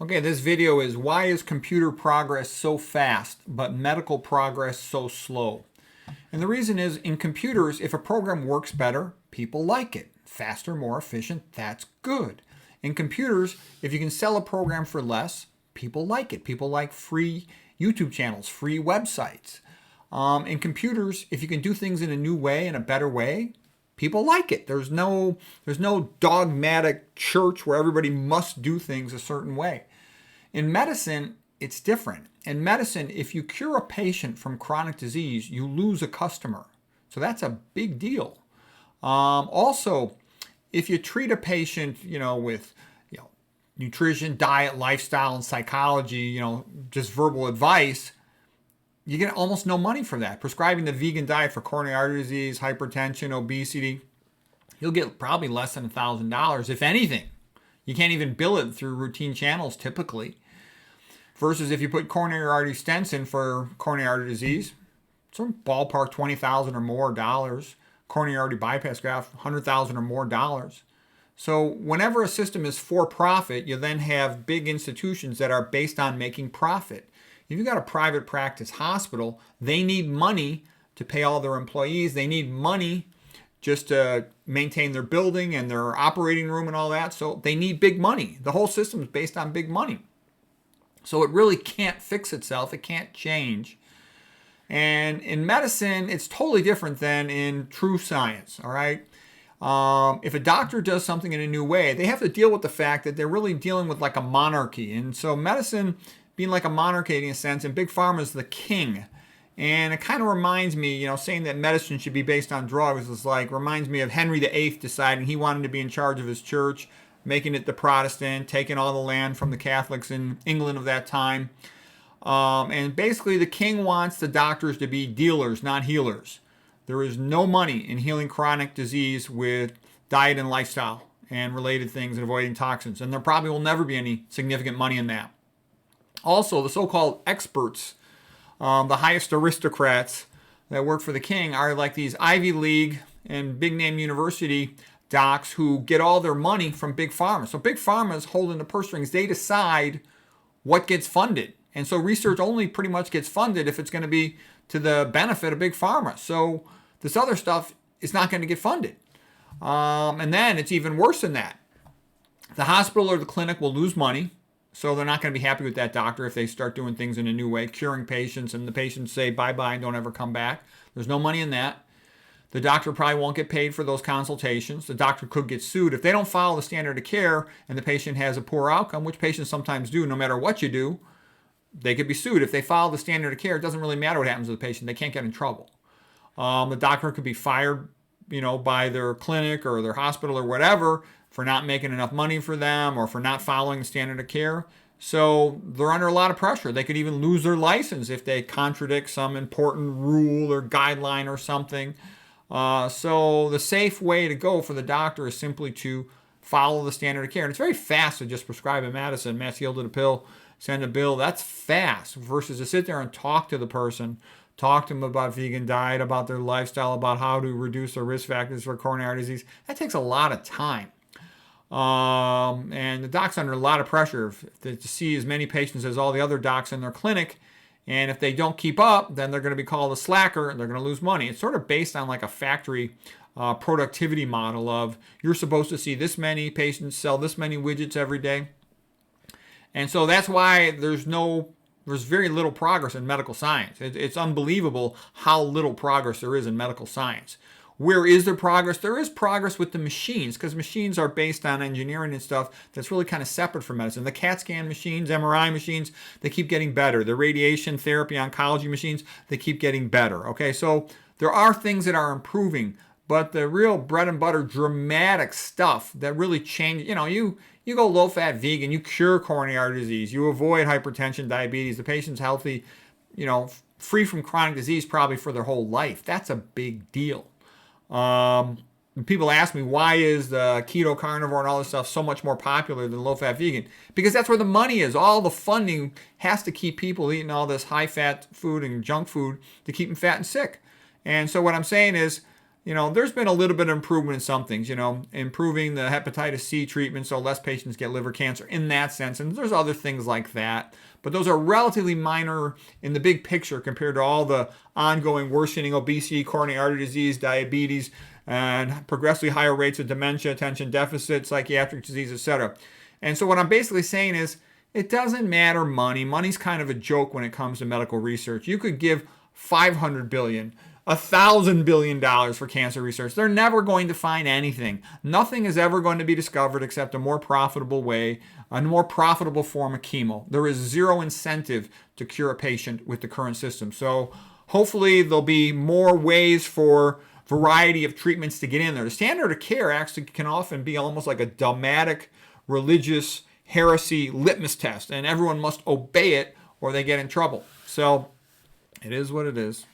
Okay, this video is why is computer progress so fast, but medical progress so slow? And the reason is in computers, if a program works better, people like it. Faster, more efficient, that's good. In computers, if you can sell a program for less, people like it. People like free YouTube channels, free websites. In computers, if you can do things in a new way, in a better way, people like it. There's no dogmatic church where everybody must do things a certain way. In medicine, it's different. In medicine, if you cure a patient from chronic disease, you lose a customer. So that's a big deal. Also, if you treat a patient, with nutrition, diet, lifestyle, and psychology, just verbal advice, you get almost no money for that. Prescribing the vegan diet for coronary artery disease, hypertension, obesity, you'll get probably less than $1,000, if anything. You can't even bill it through routine channels typically. Versus if you put coronary artery stents in for coronary artery disease, some ballpark $20,000 or more dollars. Coronary artery bypass graft, $100,000 or more dollars. So whenever a system is for profit, you then have big institutions that are based on making profit. If you've got a private practice hospital, they need money to pay all their employees. They need money just to maintain their building and their operating room and all that. So they need big money. The whole system is based on big money. So it really can't fix itself. It can't change. And in medicine, it's totally different than in true science, all right? If a doctor does something in a new way, they have to deal with the fact that they're really dealing with like a monarchy. And so medicine being like a monarchy in a sense, and Big Pharma is the king. And it kind of reminds me, saying that medicine should be based on drugs reminds me of Henry VIII deciding he wanted to be in charge of his church, making it the Protestant, taking all the land from the Catholics in England of that time. And basically the king wants the doctors to be dealers, not healers. There is no money in healing chronic disease with diet and lifestyle and related things and avoiding toxins. And there probably will never be any significant money in that. Also, the so-called experts, the highest aristocrats that work for the king are like these Ivy League and big name university docs who get all their money from Big Pharma. So Big Pharma is holding the purse strings. They decide what gets funded. And so research only pretty much gets funded if it's going to be to the benefit of Big Pharma. So this other stuff is not going to get funded. And then it's even worse than that. The hospital or the clinic will lose money. So they're not going to be happy with that doctor if they start doing things in a new way, curing patients, and the patients say bye-bye and don't ever come back. There's no money in that. The doctor probably won't get paid for those consultations. The doctor could get sued. If they don't follow the standard of care and the patient has a poor outcome, which patients sometimes do no matter what you do, they could be sued. If they follow the standard of care, it doesn't really matter what happens to the patient. They can't get in trouble. The doctor could be fired, by their clinic or their hospital or whatever for not making enough money for them or for not following the standard of care. So they're under a lot of pressure. They could even lose their license if they contradict some important rule or guideline or something. So the safe way to go for the doctor is simply to follow the standard of care. And it's very fast to just prescribe a medicine, mass yielded a pill, send a bill. That's fast versus to sit there and talk to the person, talk to them about vegan diet, about their lifestyle, about how to reduce their risk factors for coronary disease. That takes a lot of time. And the doc's under a lot of pressure to see as many patients as all the other docs in their clinic. And if they don't keep up, then they're going to be called a slacker and they're going to lose money. It's sort of based on like a factory productivity model of you're supposed to see this many patients, sell this many widgets every day. And so that's why there's very little progress in medical science. It's unbelievable how little progress there is in medical science. Where is there progress? There is progress with the machines because machines are based on engineering and stuff that's really kind of separate from medicine. The CAT scan machines, MRI machines, they keep getting better. The radiation therapy, oncology machines, they keep getting better. Okay, so there are things that are improving, but the real bread and butter dramatic stuff that really change, you go low-fat vegan, you cure coronary artery disease, you avoid hypertension, diabetes, the patient's healthy, free from chronic disease probably for their whole life. That's a big deal. People ask me, why is the keto carnivore and all this stuff so much more popular than low-fat vegan? Because that's where the money is. All the funding has to keep people eating all this high-fat food and junk food to keep them fat and sick. And so what I'm saying is there's been a little bit of improvement in some things, improving the hepatitis C treatment so less patients get liver cancer in that sense. And there's other things like that. But those are relatively minor in the big picture compared to all the ongoing worsening obesity, coronary artery disease, diabetes, and progressively higher rates of dementia, attention deficit, psychiatric disease, etc. And so what I'm basically saying is it doesn't matter money. Money's kind of a joke when it comes to medical research. You could give $500 billion, $1,000 billion for cancer research. They're never going to find anything. Nothing is ever going to be discovered except a more profitable way, a more profitable form of chemo. There is zero incentive to cure a patient with the current system. So hopefully there'll be more ways for variety of treatments to get in there. The standard of care actually can often be almost like a dogmatic religious heresy litmus test, and everyone must obey it or they get in trouble. So it is what it is.